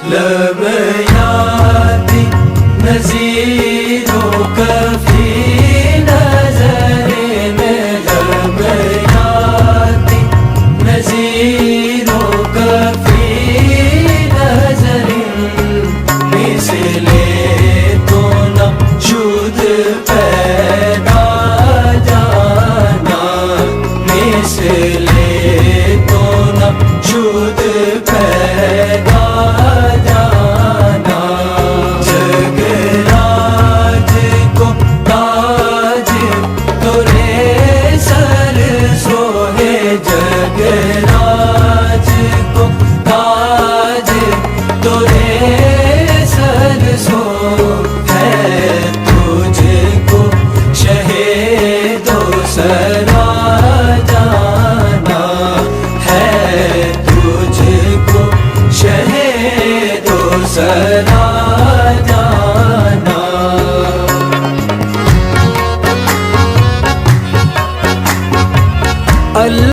लब यादी नज़ीरों कभी नज़रे में, लब यादी नज़ीरों कभी नज़रे मिसले तो न शुद्ध पैदा जाना, मिसले तो न शुद्ध पैदा जाना। जगराज को ताज तोरे सर सोहे, जगराज को ताज तोरे सर सो है, तुझको शहीदो सरा जाना है, तुझको शहीदो सरा जाना।